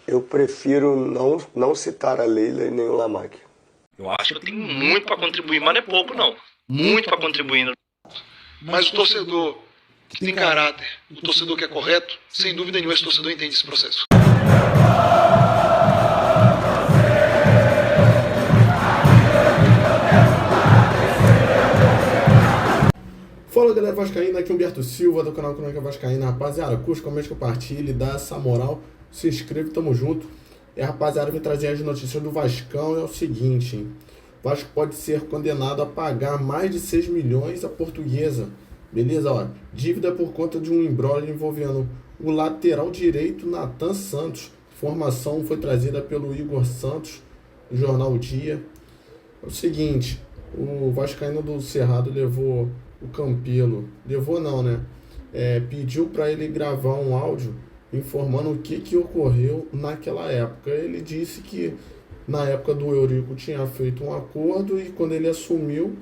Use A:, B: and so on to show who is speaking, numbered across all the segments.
A: Eu prefiro não citar a Leila e nem o Lamag.
B: Eu acho que eu tenho muito para contribuir, mas não é pouco não. Muito para contribuir.
C: Mas o torcedor que tem caráter, o torcedor que é correto, sem dúvida nenhuma esse torcedor entende esse processo.
D: Fala galera vascaína, aqui é Humberto Silva do canal Crônica Vascaína. Rapaziada, curte, comente, compartilhe, dá essa moral, se inscreve, tamo junto. E rapaziada, vim trazer as notícias do Vascão. É o seguinte, hein? O Vasco pode ser condenado a pagar mais de 6 milhões à Portuguesa. Beleza? Ó, dívida por conta de um imbróglio envolvendo o lateral direito Nathan Santos. Informação foi trazida pelo Igor Santos, do jornal O Dia. É o seguinte, o vascaíno do Cerrado levou o Campelo, levou não, né? Pediu para ele gravar um áudio informando o que ocorreu naquela época. Ele disse que na época do Eurico tinha feito um acordo e quando ele assumiu,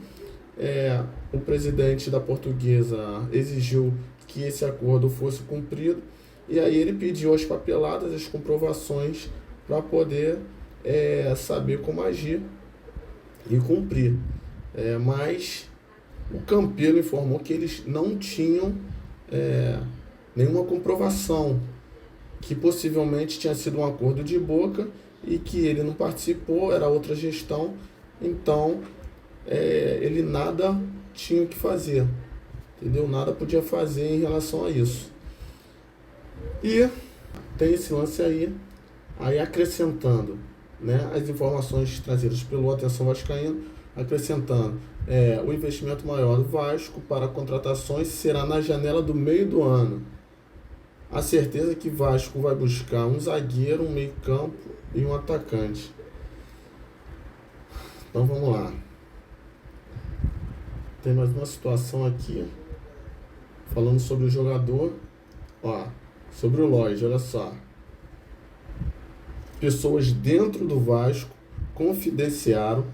D: o presidente da Portuguesa exigiu que esse acordo fosse cumprido e aí ele pediu as papeladas, as comprovações para poder saber como agir e cumprir. Mas o Campelo informou que eles não tinham nenhuma comprovação, que possivelmente tinha sido um acordo de boca e que ele não participou, era outra gestão, então ele nada tinha o que fazer, entendeu? Nada podia fazer em relação a isso. E tem esse lance aí acrescentando, né, as informações trazidas pelo Atenção Vascaíno, acrescentando o investimento maior do Vasco para contratações será na janela do meio do ano. A certeza que Vasco vai buscar um zagueiro, um meio-campo e um atacante. Então vamos lá. Tem mais uma situação aqui falando sobre o jogador. Ó, sobre o Lloyd, olha só. Pessoas dentro do Vasco confidenciaram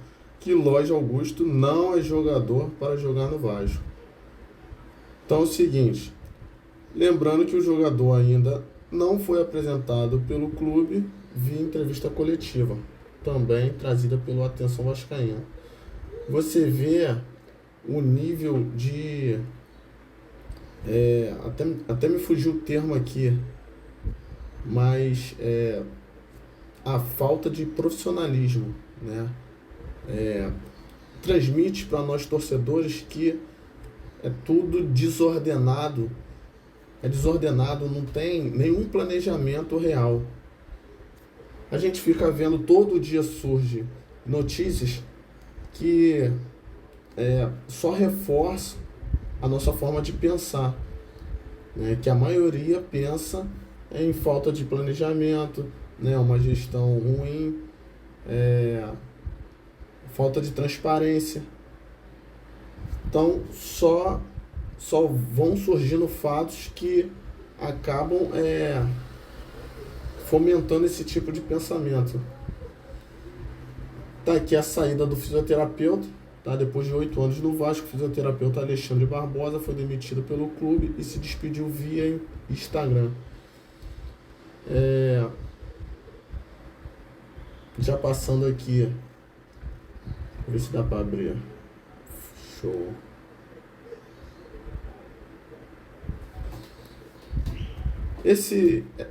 D: que Lloyd Augusto não é jogador para jogar no Vasco. Então é o seguinte, lembrando que o jogador ainda não foi apresentado pelo clube via entrevista coletiva, também trazida pelo Atenção Vascaína. Você vê o nível de... até me fugiu o termo aqui, mas a falta de profissionalismo, né? Transmite para nós torcedores que é tudo desordenado, não tem nenhum planejamento real. A gente fica vendo todo dia surge notícias que só reforçam a nossa forma de pensar, né? Que a maioria pensa em falta de planejamento, né? Uma gestão ruim, falta de transparência. Então só vão surgindo fatos que acabam fomentando esse tipo de pensamento. Tá aqui a saída do fisioterapeuta, tá? Depois de 8 anos no Vasco, o fisioterapeuta Alexandre Barbosa foi demitido pelo clube e se despediu via Instagram. Já passando aqui, ver se dá para abrir. Show.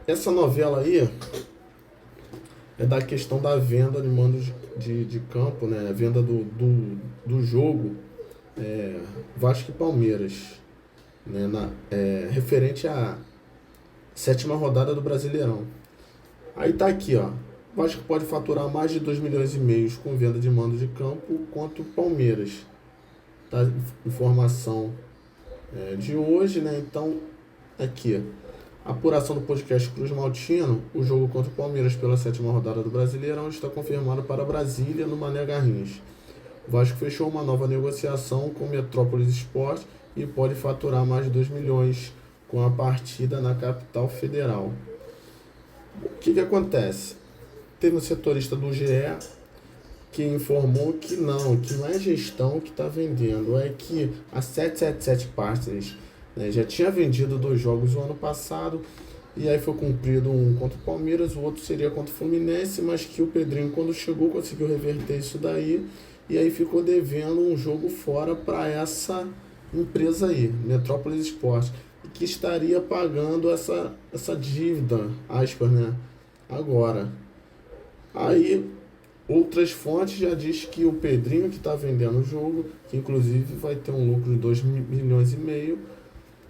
D: Essa novela aí é da questão da venda de mandos de campo, né? A venda do jogo Vasco e Palmeiras, né? Referente à 7ª rodada do Brasileirão. Aí tá aqui, ó. Vasco pode faturar mais de 2,5 milhões com venda de mando de campo, quanto Palmeiras. Tá? Informação de hoje, né? Então, aqui. Apuração do podcast Cruz Maltino, o jogo contra o Palmeiras pela 7ª rodada do Brasileirão está confirmado para Brasília, no Mané Garrincha. O Vasco fechou uma nova negociação com o Metrópolis Esporte e pode faturar mais de 2 milhões com a partida na capital federal. O que acontece? Teve um setorista do GE que informou que não é a gestão que está vendendo, é que a 777 Partners, né, já tinha vendido 2 jogos no ano passado E aí foi cumprido um contra o Palmeiras, o outro seria contra o Fluminense, mas que o Pedrinho, quando chegou, conseguiu reverter isso daí. E aí ficou devendo um jogo fora para essa empresa aí, Metrópolis Esporte, que estaria pagando essa dívida, aspas, né? Agora. Aí outras fontes já diz que o Pedrinho que está vendendo o jogo, que inclusive vai ter um lucro de 2,5 milhões,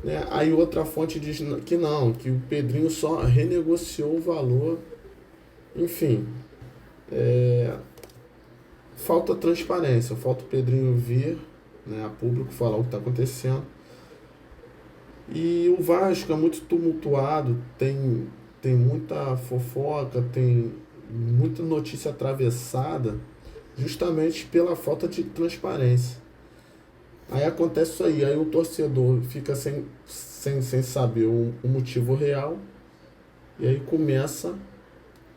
D: né? Aí outra fonte diz que não, que o Pedrinho só renegociou o valor. Enfim, falta transparência, falta o Pedrinho vir, né, a público falar o que está acontecendo. E o Vasco é muito tumultuado, tem muita fofoca, tem muita notícia atravessada, justamente pela falta de transparência. Aí acontece isso aí o torcedor fica sem saber o motivo real, e aí começa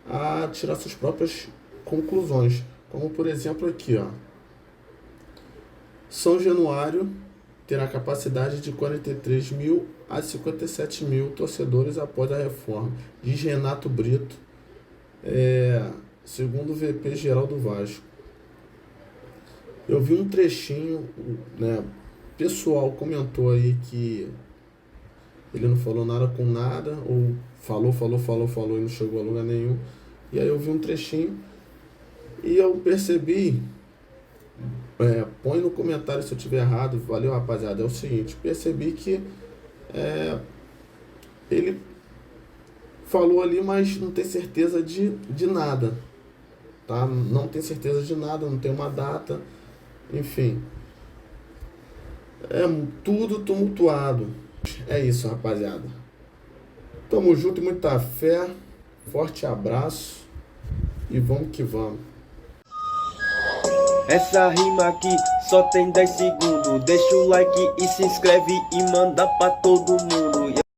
D: a tirar suas próprias conclusões. Como por exemplo aqui, ó. São Januário terá capacidade de 43 mil a 57 mil torcedores após a reforma, diz Renato Brito, segundo o VP geral do Vasco. Eu vi um trechinho, né? Pessoal comentou aí que ele não falou nada com nada, ou falou e não chegou a lugar nenhum. E aí eu vi um trechinho e eu percebi, põe no comentário se eu estiver errado, valeu rapaziada, é o seguinte, percebi que ele falou ali, mas não tem certeza de nada, tá? Não tem certeza de nada, não tem uma data, enfim. É tudo tumultuado. É isso, rapaziada. Tamo junto e muita fé. Forte abraço e vamos que vamos.
E: Essa rima aqui só tem 10 segundos. Deixa o like e se inscreve e manda pra todo mundo.